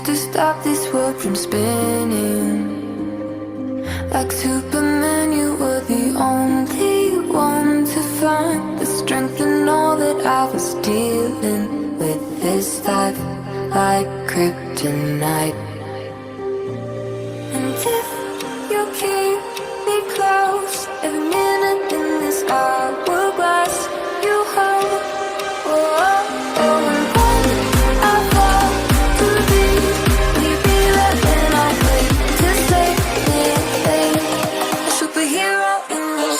to stop this world from spinning. Like Superman, you were the only one to find the strength in all that I was dealing with this life, like kryptonite. And if you keep me close, every minute in this hourglass you hold. Oh, oh, oh, and when I fall to leave, will you be there when I wait to save me? A superhero in me.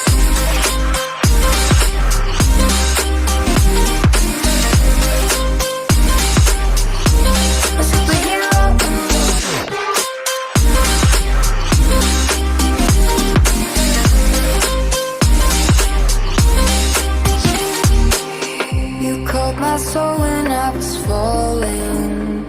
A superhero in me. You caught my soul when I was falling.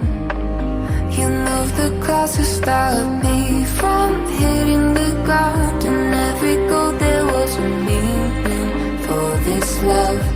You moved the clouds to stop me from hitting the ground. In every goal there was a meaning for this love.